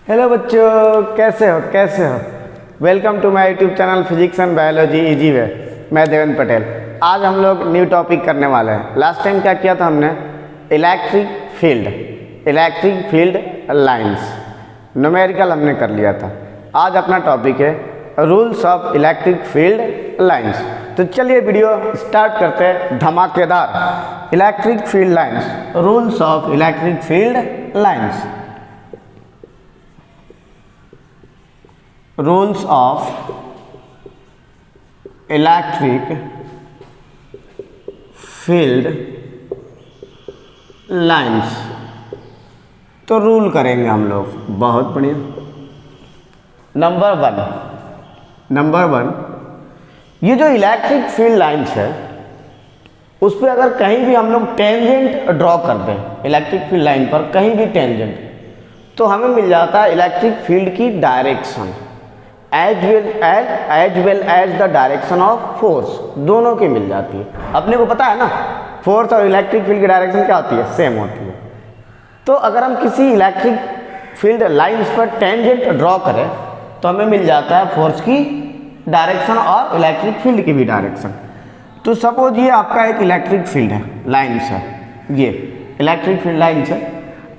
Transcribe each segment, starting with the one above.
Hello बच्चों, कैसे हो। Welcome to my YouTube channel physics and biology easy way. मैं देवेंद्र पटेल। आज हम लोग न्यू टॉपिक करने वाले हैं। लास्ट टाइम क्या किया था हमने? इलेक्ट्रिक फील्ड लाइंस न्यूमेरिकल हमने कर लिया था। आज अपना टॉपिक है rules of electric field lines. तो चलिए वीडियो स्टार्ट करते हैं धमाकेदार। Electric field lines, rules of electric field lines. Rules of electric field lines. तो रूल करेंगे हम लोग। बहुत बढ़िया। नंबर वन, ये जो इलेक्ट्रिक फील्ड लाइंस है उस पर अगर कहीं भी हम लोग टेंजेंट ड्रॉ कर दें इलेक्ट्रिक फील्ड लाइन पर, कहीं भी टेंजेंट, तो हमें मिल जाता है इलेक्ट्रिक फील्ड की direction as well as the direction of force. दोनों की मिल जाती है। अपने को पता है ना, फोर्स और इलेक्ट्रिक फील्ड की डायरेक्शन क्या होती है? सेम होती है। तो अगर हम किसी इलेक्ट्रिक फील्ड लाइंस पर टेंजेंट ड्रॉ करें तो हमें मिल जाता है फोर्स की डायरेक्शन और इलेक्ट्रिक फील्ड की भी डायरेक्शन। तो सपोज ये आपका एक इलेक्ट्रिक फील्ड है, लाइंस है, ये इलेक्ट्रिक फील्ड लाइंस है,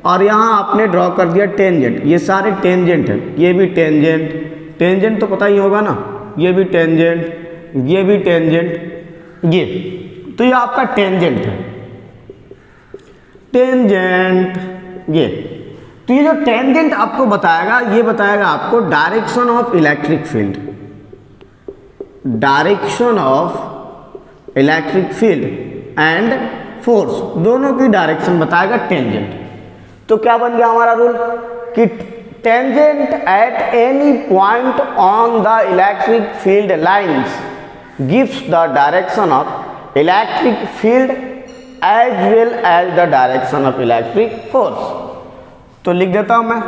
और यहाँ आपने ड्रॉ कर दिया टेंजेंट। ये सारे टेंजेंट है, ये भी टेंजेंट तो पता ही होगा ना, ये भी टेंजेंट, ये भी टेंजेंट, ये तो ये आपका टेंजेंट है। ये तो ये जो टेंजेंट आपको बताएगा, ये बताएगा आपको direction of electric field. Direction of electric field and force, दोनों की डायरेक्शन बताएगा टेंजेंट। तो क्या बन गया हमारा रूल कि tangent at any point on the electric field lines gives the direction of electric field as well as the direction of electric force. तो लिख देता हूं मैं,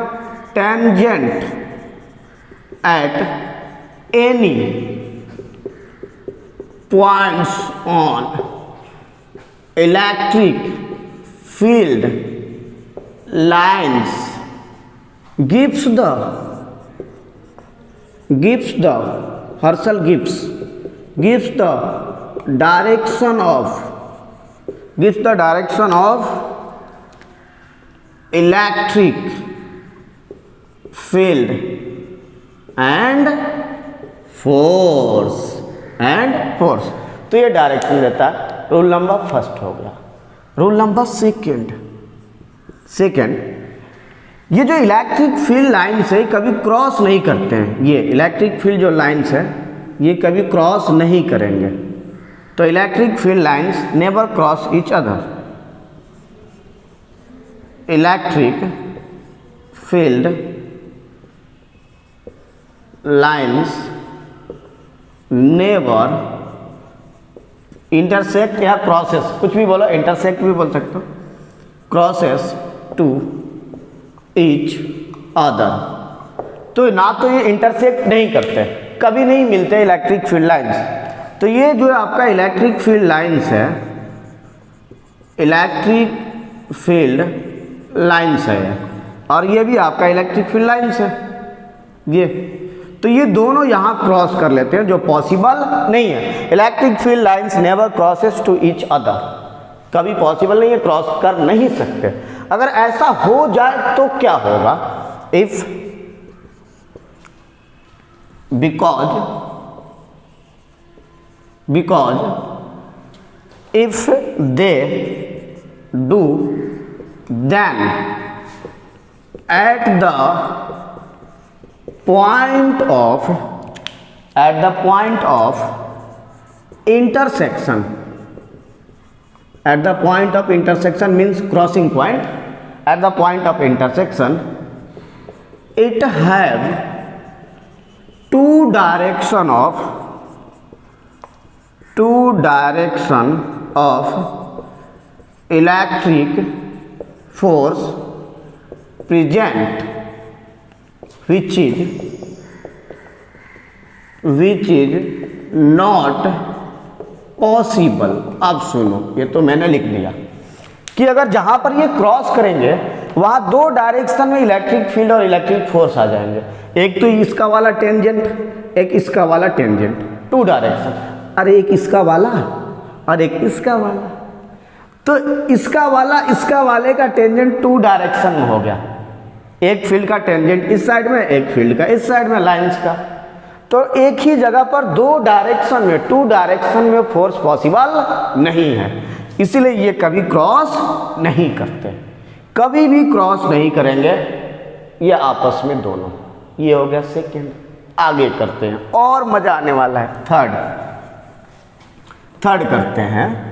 tangent at any points on electric field lines gives the Herschel gives the direction of electric field and force तो ये direction देता है। Rule number first हो गया। रूल नंबर सेकेंड, ये जो इलेक्ट्रिक फील्ड लाइन्स है कभी क्रॉस नहीं करते हैं। ये इलेक्ट्रिक फील्ड जो लाइन्स है ये कभी क्रॉस नहीं करेंगे। तो electric field lines never cross each other. Electric field lines never intersect या क्रॉसेस, कुछ भी बोलो, इंटरसेक्ट भी बोल सकते हो, क्रॉसेस टू ईच अदर। तो ना तो ये इंटरसेक्ट नहीं करते, कभी नहीं मिलते इलेक्ट्रिक फील्ड लाइंस। तो ये जो आपका इलेक्ट्रिक फील्ड लाइंस है, इलेक्ट्रिक फील्ड लाइंस है, और ये भी आपका इलेक्ट्रिक फील्ड लाइंस है ये। तो ये दोनों यहाँ क्रॉस कर लेते हैं, जो पॉसिबल नहीं है। Electric field lines never crosses to each other, कभी पॉसिबल नहीं है, क्रॉस कर नहीं सकते। अगर ऐसा हो जाए तो क्या होगा? If because if they do then at the point of intersection, at the point of intersection means crossing point, at the point of intersection it have two direction of electric force present which is not possible. अब सुनो, ये तो मैंने लिख दिया कि अगर जहां पर ये क्रॉस करेंगे वहाँ दो डायरेक्शन में इलेक्ट्रिक फील्ड और इलेक्ट्रिक फोर्स आ जाएंगे, एक तो इसका वाला टेंजेंट, एक इसका वाला टेंजेंट, टू डायरेक्शन। अरे एक इसका वाला और एक इसका वाला, तो इसका वाले का टेंजेंट टू डायरेक्शन में हो गया, एक फील्ड का टेंजेंट इस साइड में, एक फील्ड का इस साइड में, लाइंस का। तो एक ही जगह पर दो डायरेक्शन में, टू डायरेक्शन में फोर्स पॉसिबल नहीं है, इसीलिए ये कभी क्रॉस नहीं करते, कभी भी क्रॉस नहीं करेंगे ये आपस में दोनों। ये हो गया सेकेंड। आगे करते हैं और मजा आने वाला है। थर्ड करते हैं।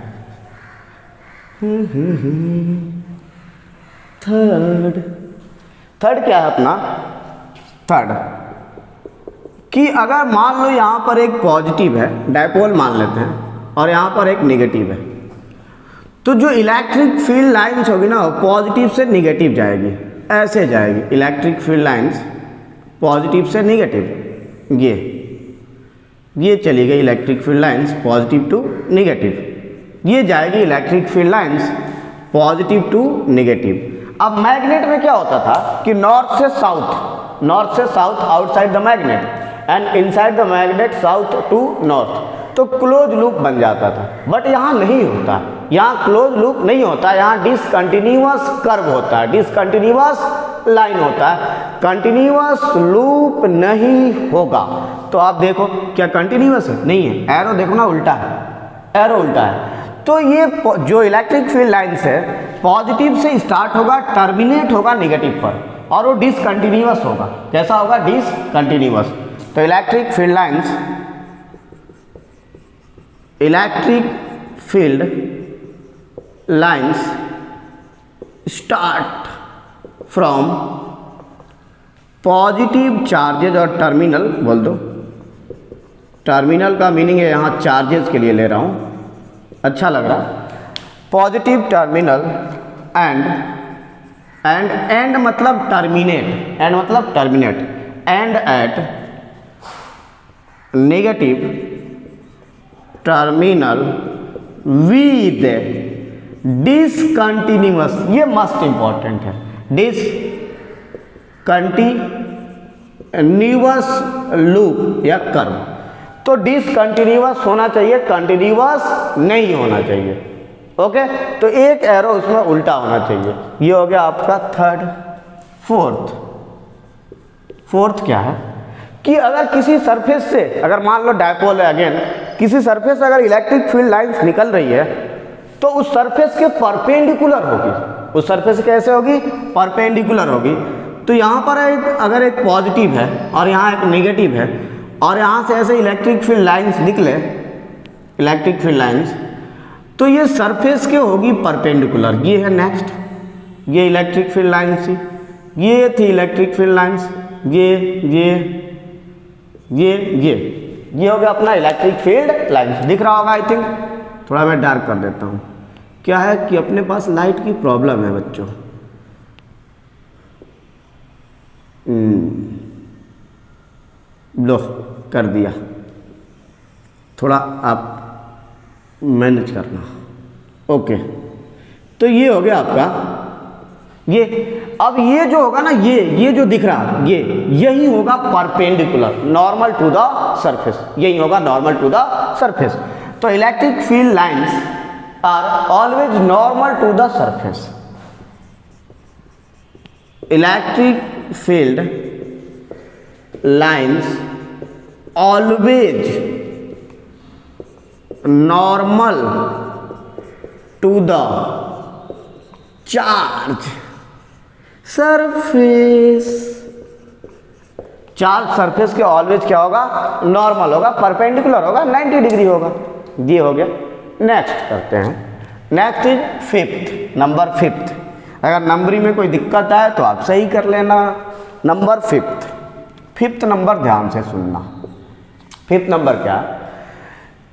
थर्ड क्या है अपना? थर्ड कि अगर मान लो यहाँ पर एक पॉजिटिव है, डायपोल मान लेते हैं, और यहाँ पर एक नेगेटिव है, तो जो इलेक्ट्रिक फील्ड लाइंस होगी ना, पॉजिटिव से निगेटिव जाएगी, ऐसे जाएगी इलेक्ट्रिक फील्ड लाइंस, पॉजिटिव से निगेटिव, ये चली गई electric field lines positive to negative, ये जाएगी electric field lines positive to negative. अब मैग्नेट में क्या होता था कि नॉर्थ से south outside the magnet and inside the magnet south to north, तो क्लोज लूप बन जाता था। बट यहाँ नहीं होता, यहाँ क्लोज लूप नहीं होता, यहाँ डिसकंटिन्यूअस कर्व होता है, डिसकंटिन्यूअस लाइन होता है, कंटिन्यूअस लूप नहीं होगा। तो आप देखो क्या कंटिन्यूअस है? नहीं है, एरो देखो ना उल्टा है, एरो उल्टा है। तो ये जो इलेक्ट्रिक फील्ड लाइंस है पॉजिटिव से स्टार्ट होगा, टर्मिनेट होगा निगेटिव पर, और वो डिसकंटिन्यूअस होगा। कैसा होगा? डिसकंटिन्यूअस। तो electric field lines start from positive charges, और टर्मिनल बोल दो, टर्मिनल का मीनिंग है यहाँ चार्जेस के लिए ले रहा हूँ, अच्छा लग रहा। पॉजिटिव टर्मिनल एंड मतलब terminate, and at negative terminal with discontinuous, ये मस्ट इंपॉर्टेंट है, डिसकंटिन्यूअस लूप या कर्व। तो डिसकंटिन्यूअस होना चाहिए, कंटिन्यूअस नहीं होना चाहिए। ओके, तो एक एरो उसमें उल्टा होना चाहिए। ये हो गया आपका थर्ड। फोर्थ क्या है कि अगर किसी सरफेस से, अगर मान लो डायपोल है अगेन, किसी सरफेस से अगर इलेक्ट्रिक फील्ड लाइंस निकल रही है तो उस सरफेस के परपेंडिकुलर होगी। उस सरफेस कैसे होगी? परपेंडिकुलर होगी। तो यहाँ पर अगर एक पॉजिटिव है और यहाँ एक नेगेटिव है, और यहाँ से ऐसे इलेक्ट्रिक फील्ड लाइंस निकले, इलेक्ट्रिक फील्ड लाइंस, तो ये सरफेस के होगी परपेंडिकुलर। ये है नेक्स्ट, ये इलेक्ट्रिक फील्ड लाइंस थी, ये थी इलेक्ट्रिक फील्ड लाइंस, ये हो गया अपना इलेक्ट्रिक फील्ड लाइंस। दिख रहा होगा आई थिंक, थोड़ा मैं डार्क कर देता हूँ। क्या है कि अपने पास लाइट की प्रॉब्लम है बच्चों। लो कर दिया, थोड़ा आप मैनेज करना। ओके, तो ये हो गया आपका ये। अब ये जो होगा ना, ये जो दिख रहा है, यही होगा perpendicular, normal to the surface, यही होगा नॉर्मल टू द सरफेस। तो electric field lines are always normal to the surface. Electric field lines always normal to the charge surface. Charge surface के ऑलवेज क्या होगा? नॉर्मल होगा, perpendicular होगा, 90 degree होगा। ये हो गया। नेक्स्ट करते हैं। Next is fifth, number fifth. अगर नंबरिंग में कोई दिक्कत आए तो आप सही कर लेना। नंबर फिफ्थ नंबर ध्यान से सुनना। फिफ्थ नंबर क्या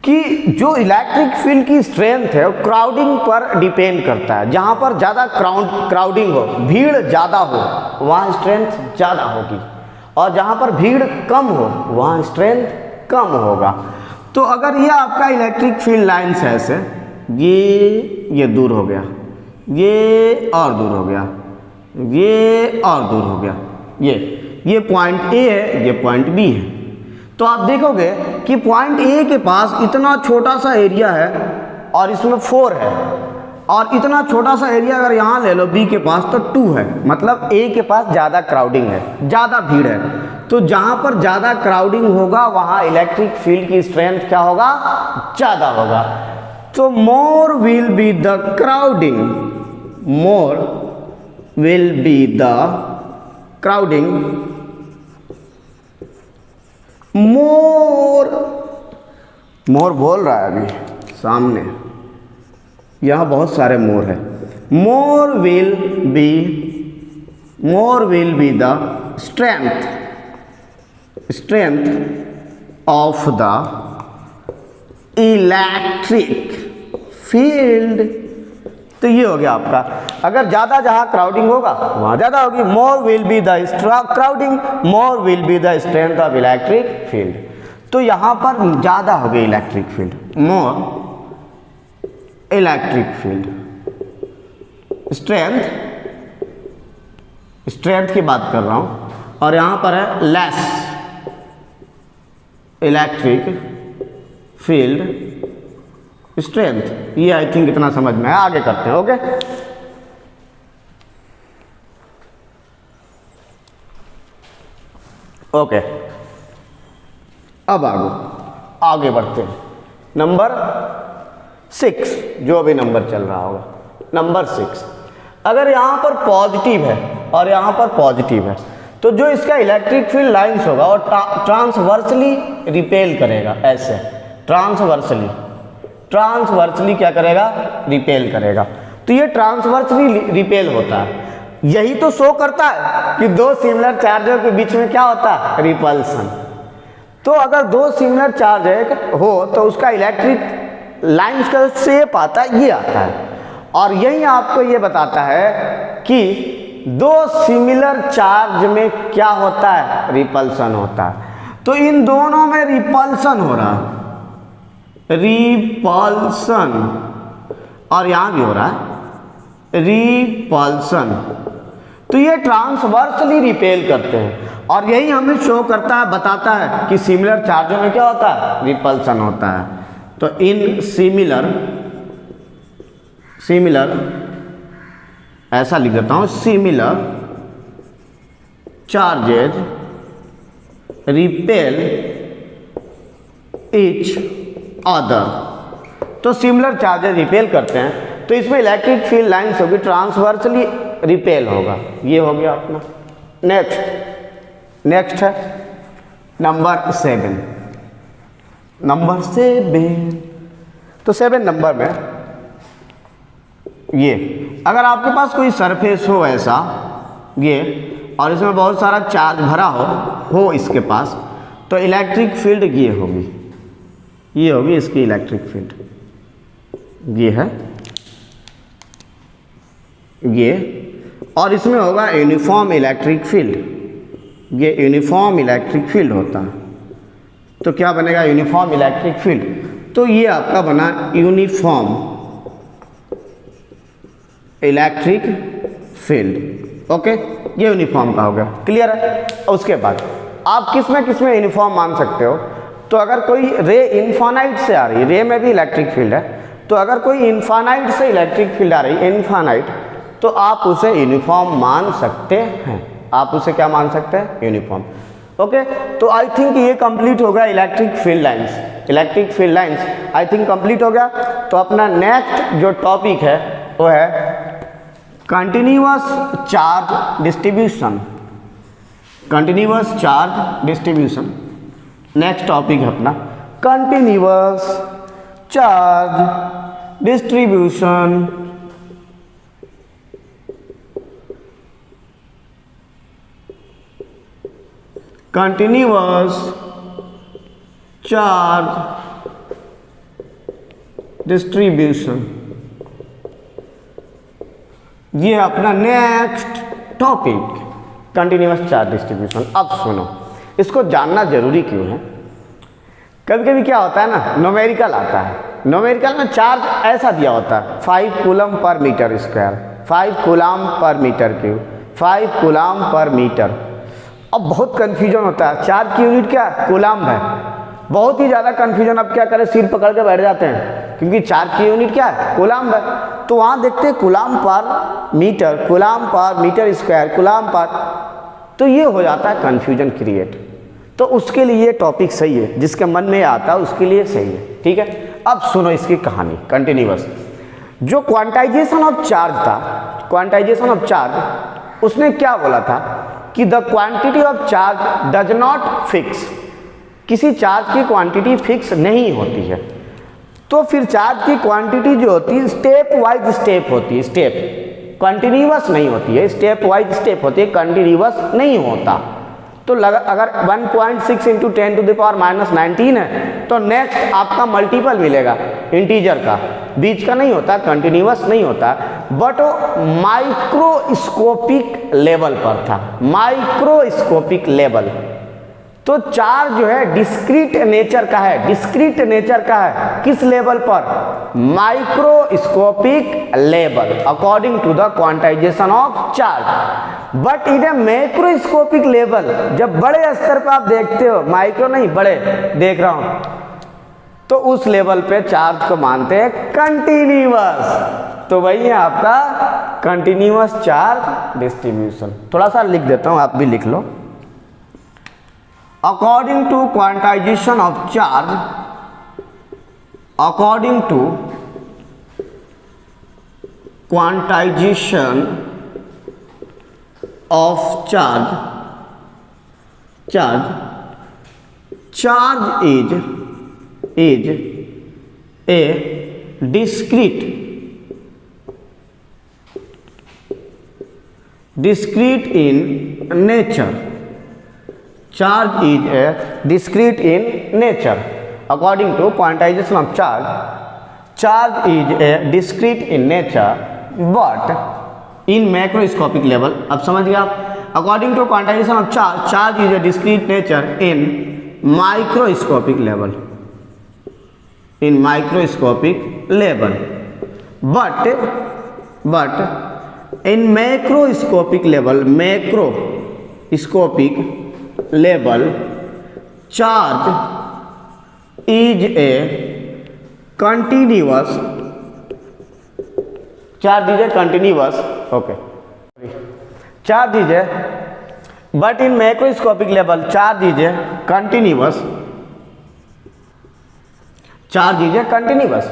कि जो इलेक्ट्रिक फील्ड की स्ट्रेंथ है वो क्राउडिंग पर डिपेंड करता है। जहाँ पर ज़्यादा क्राउडिंग हो, भीड़ ज़्यादा हो, वहाँ स्ट्रेंथ ज़्यादा होगी, और जहाँ पर भीड़ कम हो वहाँ स्ट्रेंथ कम होगा। तो अगर ये आपका इलेक्ट्रिक फील्ड लाइन्स है ऐसे, ये दूर हो गया, ये और दूर हो गया, ये और दूर हो गया, ये पॉइंट ए है, ये पॉइंट बी है। तो आप देखोगे कि पॉइंट ए के पास इतना छोटा सा एरिया है और इसमें 4 है, और इतना छोटा सा एरिया अगर यहाँ ले लो बी के पास तो 2 है, मतलब ए के पास ज़्यादा क्राउडिंग है, ज़्यादा भीड़ है। तो जहाँ पर ज़्यादा क्राउडिंग होगा वहाँ इलेक्ट्रिक फील्ड की स्ट्रेंथ क्या होगा, ज़्यादा होगा। तो more will be the crowding, more will be the crowding, more बोल रहा है अभी सामने, यहाँ बहुत सारे मोर है। मोर will be the strength of the electric field. तो ये हो गया आपका, अगर ज़्यादा जहाँ क्राउडिंग होगा वहाँ ज़्यादा होगी। मोर will be the crowding, more will be the strength of electric field. तो यहाँ पर ज़्यादा हो गई इलेक्ट्रिक फील्ड, मोर इलेक्ट्रिक फील्ड, स्ट्रेंथ की बात कर रहा हूँ, और यहाँ पर है लेस इलेक्ट्रिक फील्ड स्ट्रेंथ। ये आई थिंक इतना समझ में है, आगे करते हैं। ओके, ओके, अब आगे बढ़ते हैं। नंबर 6, जो अभी नंबर चल रहा होगा, नंबर 6, अगर यहाँ पर पॉजिटिव है और यहाँ पर पॉजिटिव है तो जो इसका इलेक्ट्रिक फील्ड लाइंस होगा और ट्रांसवर्सली रिपेल करेगा, ऐसे ट्रांसवर्सली क्या करेगा, रिपेल करेगा। तो ये ट्रांसवर्सली रिपेल होता है, यही तो शो करता है कि दो सिमिलर चार्जों के बीच में क्या होता है, रिपल्सन। तो अगर दो सिमिलर चार्ज हो तो उसका इलेक्ट्रिक लाइंस का शेप आता है, ये आता है, और यही आपको ये बताता है कि दो सिमिलर चार्ज में क्या होता है, रिपल्सन होता है। तो इन दोनों में रिपल्सन हो रहा है, रिपल्सन, और यहां भी हो रहा है रिपल्सन। तो ये ट्रांसवर्सली रिपेल करते हैं, और यही हमें शो करता है, बताता है कि सिमिलर चार्जों में क्या होता है, रिपल्सन होता है। तो इन सिमिलर ऐसा लिख देता हूं, similar charges repel each other. तो सिमिलर चार्जेज रिपेल करते हैं, तो इसमें इलेक्ट्रिक फील्ड लाइंस होगी, ट्रांसवर्सली रिपेल होगा। ये हो गया अपना। नेक्स्ट है नंबर 7। तो 7 नंबर में ये, अगर आपके पास कोई सरफेस हो ऐसा ये, और इसमें बहुत सारा चार्ज भरा हो इसके पास, तो इलेक्ट्रिक फील्ड ये होगी इसकी इलेक्ट्रिक फील्ड, ये है ये, और इसमें होगा यूनिफॉर्म इलेक्ट्रिक फील्ड। ये यूनिफॉर्म इलेक्ट्रिक फील्ड होता है। तो क्या बनेगा, यूनिफॉर्म इलेक्ट्रिक फील्ड। तो ये आपका बना यूनिफॉर्म इलेक्ट्रिक फील्ड। ओके, ये यूनिफॉर्म का हो गया, क्लियर है। उसके बाद आप किस में यूनिफॉर्म मान सकते हो, तो अगर कोई रे इन्फानाइट से आ रही है, रे में भी इलेक्ट्रिक फील्ड है, तो अगर कोई इन्फानाइट से इलेक्ट्रिक फील्ड आ रही है, इन्फानाइट, तो आप उसे यूनिफॉर्म मान सकते हैं। आप उसे क्या मान सकते हैं, यूनिफॉर्म। ओके, तो आई थिंक ये कंप्लीट हो गया electric field lines I think complete हो गया। तो अपना नेक्स्ट जो टॉपिक है वो है continuous charge distribution. Next topic है अपना continuous charge distribution. Continuous charge distribution, ये अपना next topic, continuous charge distribution. अब सुनो, इसको जानना जरूरी क्यों है। कभी कभी क्या होता है ना, न्यूमेरिकल आता है, न्यूमेरिकल में चार्ज ऐसा दिया होता है 5 coulomb per metre square, 5 coulomb per metre cube, 5 coulomb per metre. अब बहुत कन्फ्यूजन होता है, चार्ज की यूनिट क्या है? कूलाम है। बहुत ही ज़्यादा कन्फ्यूजन, अब क्या करें, सिर पकड़ के बैठ जाते हैं, क्योंकि चार्ज की यूनिट क्या है? कूलाम है। तो वहाँ देखते हैं coulomb per metre, coulomb per metre square, coulomb पर, तो ये हो जाता है कन्फ्यूजन क्रिएट। तो उसके लिए टॉपिक सही है, जिसके मन में आता है उसके लिए सही है, ठीक है। अब सुनो इसकी कहानी कंटिन्यूअस। जो क्वांटाइजेशन ऑफ चार्ज था, क्वांटाइजेशन ऑफ चार्ज, उसने क्या बोला था कि the quantity of charge does not fix, किसी चार्ज की क्वांटिटी फिक्स नहीं होती है। तो फिर चार्ज की क्वांटिटी जो होती है स्टेप वाइज स्टेप होती है, स्टेप कंटिन्यूअस नहीं होती है, स्टेप वाइज स्टेप होती है, कंटिन्यूअस नहीं होता। तो अगर 1.6 इंटू 10⁻⁻19 है तो नेक्स्ट आपका मल्टीपल मिलेगा इंटीजर का, बीच का नहीं होता, कंटिन्यूअस नहीं होता, बट वो माइक्रोस्कोपिक लेवल पर था, माइक्रोस्कोपिक लेवल। तो चार्ज जो है डिस्क्रीट नेचर का है, डिस्क्रीट नेचर का है, किस लेवल पर? Microscopic level, according to the quantization of charge. But in a macroscopic level, जब बड़े स्तर पर आप देखते हो, माइक्रो नहीं बड़े देख रहा हूं, तो उस लेवल पे चार्ज को मानते हैं कंटिन्यूअस। तो वही है आपका कंटिन्यूअस चार्ज डिस्ट्रीब्यूशन। थोड़ा सा लिख देता हूं, आप भी लिख लो। According to quantization of charge, according to quantization of charge is a discrete in nature. Charge is a discrete in nature. According to quantization of charge, charge is a discrete in nature, but in macroscopic level. अब समझ गए आप? According to quantization of charge, charge is a discrete nature in microscopic level. In microscopic level, but in macroscopic level, macroscopic level, charge is a continuous, charge is a continuous, okay, charge is a, but in macroscopic level charge is a continuous, charge is a continuous।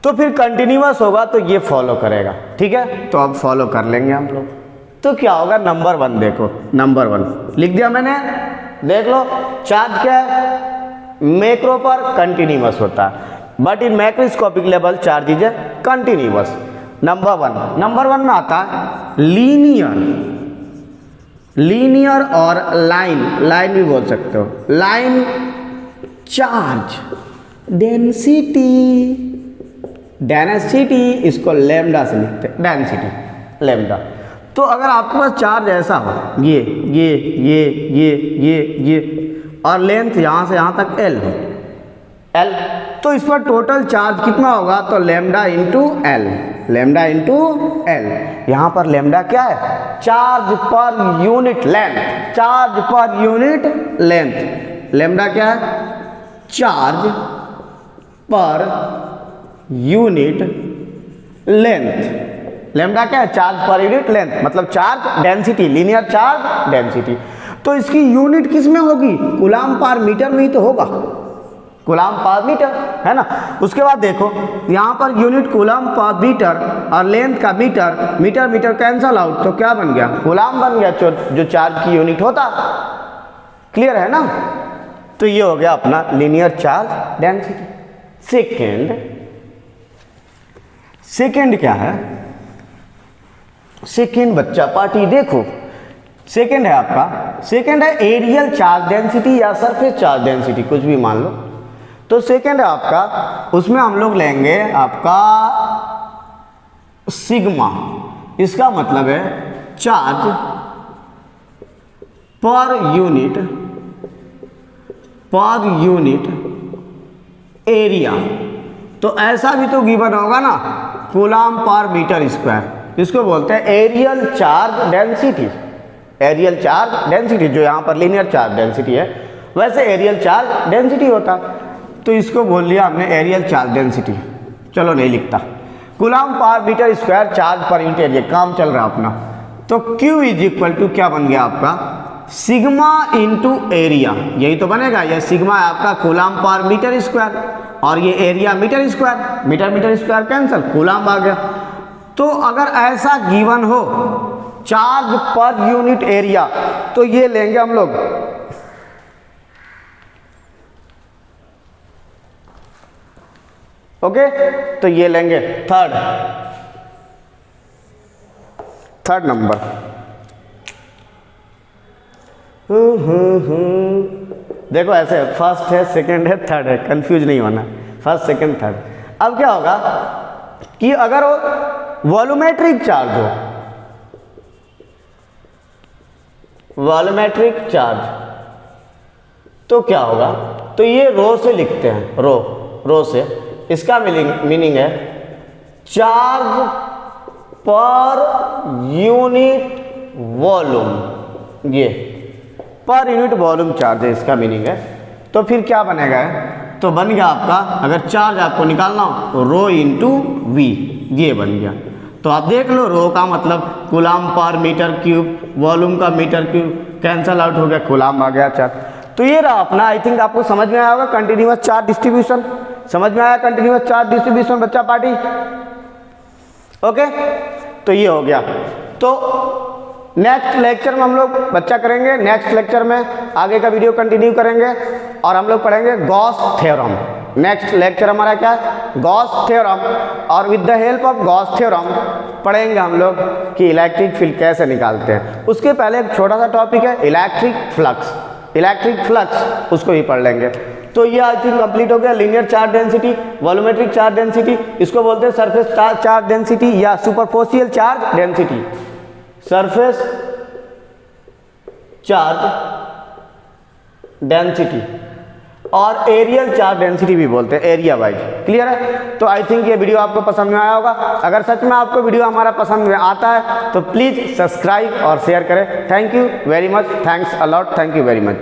तो फिर continuous होगा तो ये follow करेगा, ठीक है। तो अब फॉलो कर लेंगे हम लोग। तो क्या होगा? नंबर 1 देखो, नंबर 1 लिख दिया मैंने, देख लो। चार्ज क्या है? मैक्रो पर कंटिन्यूअस होता है, but in macroscopic level charge is continuous. Number 1, number 1 में आता है लीनियर, लीनियर और लाइन, लाइन भी बोल सकते हो, लाइन चार्ज डेंसिटी, डेंसिटी इसको लैम्डा से लिखते हैं, डेंसिटी लैम्डा। तो अगर आपके पास चार्ज ऐसा हो, ये और लेंथ यहाँ से यहाँ तक L हो, L, तो इस पर टोटल चार्ज कितना होगा? तो lambda into L, lambda into L। यहाँ पर लैम्डा क्या है? Charge per unit length, charge per unit length. Lambda क्या है? Charge per unit length. Lambda क्या है? चार्ज पर यूनिट लेंथ, मतलब charge density, linear charge density. तो इसकी यूनिट किस में होगी? कूलाम पर मीटर में ही तो होगा, कूलाम पर मीटर, है ना। उसके बाद देखो यहाँ पर यूनिट कूलाम पर मीटर और लेंथ का metre, metre metre cancel out, तो क्या बन गया? कूलाम बन गया, जो चार्ज की यूनिट होता। क्लियर है ना? तो ये हो गया अपना लीनियर चार्ज डेंसिटी। सेकेंड क्या है? सेकेंड बच्चा पार्टी देखो, सेकेंड है आपका, सेकेंड है एरियल चार्ज डेंसिटी या सरफेस चार्ज डेंसिटी, कुछ भी मान लो। तो सेकेंड है आपका, उसमें हम लोग लेंगे आपका सिग्मा। इसका मतलब है चार्ज पर यूनिट एरिया। तो ऐसा भी तो गिवन होगा ना, कूलाम पर मीटर स्क्वायर, इसको बोलते हैं areal charge density. Areal charge density, जो यहाँ पर लीनियर चार्ज डेंसिटी है वैसे एरियल चार्ज डेंसिटी होता, तो इसको बोल लिया हमने एरियल चार्ज डेंसिटी। चलो नहीं लिखता, coulomb per metre square charge per unit area, काम चल रहा अपना। तो Q इज इक्वल टू क्या बन गया आपका, सिग्मा इंटू एरिया, यही तो बनेगा। यह सिग्मा है आपका कूलम्ब पर मीटर स्क्वायर, और ये area metre square, metre metre square cancel, coulomb आ गया। तो अगर ऐसा गिवन हो चार्ज पर यूनिट एरिया, तो ये लेंगे हम लोग ओके। तो ये लेंगे थर्ड नंबर। देखो ऐसे फर्स्ट है, सेकंड है, थर्ड है, कंफ्यूज नहीं होना, फर्स्ट सेकंड थर्ड। अब क्या होगा कि अगर वो वॉल्यूमेट्रिक चार्ज हो, वॉल्यूमेट्रिक चार्ज, तो क्या होगा, तो ये रो से लिखते हैं, रो से। इसका मीनिंग है चार्ज पर यूनिट वॉल्यूम, ये पर यूनिट वॉल्यूम चार्ज है, इसका मीनिंग है। तो फिर क्या बनेगा, तो बन गया आपका, अगर चार्ज आपको निकालना हो तो रो इंटू वी, ये बन गया। तो आप देख लो, रो का मतलब coulomb per metre cube, volume का मीटर क्यूब कैंसल आउट हो गया, कूलम्ब आ गया चार्ज। तो ये रहा अपना, आई थिंक आपको समझ में आया होगा कंटिन्यूअस चार्ज डिस्ट्रीब्यूशन। समझ में आया कंटिन्यूअस चार्ज डिस्ट्रीब्यूशन बच्चा पार्टी, ओके। तो ये हो गया। तो नेक्स्ट लेक्चर में हम लोग बच्चा करेंगे, नेक्स्ट लेक्चर में आगे का वीडियो कंटिन्यू करेंगे और हम लोग पढ़ेंगे गॉस थ्योरम। नेक्स्ट लेक्चर हमारा क्या है, गॉस थ्योरम, और with the help of Gauss theorem पढ़ेंगे हम लोग कि इलेक्ट्रिक फील्ड कैसे निकालते हैं। उसके पहले एक छोटा सा टॉपिक है इलेक्ट्रिक फ्लक्स, इलेक्ट्रिक फ्लक्स उसको भी पढ़ लेंगे। तो ये आई थिंक कंप्लीट हो गया, linear charge density, volumetric charge density, इसको बोलते हैं सरफेस चार्ज डेंसिटी या superficial charge density, surface charge density, और एरियल चार्ज डेंसिटी भी बोलते हैं, एरिया वाइज। क्लियर है। तो आई थिंक ये वीडियो आपको पसंद में आया होगा। अगर सच में आपको वीडियो हमारा पसंद में आता है तो प्लीज़ सब्सक्राइब और शेयर करें। Thank you very much, thanks a lot, thank you very much.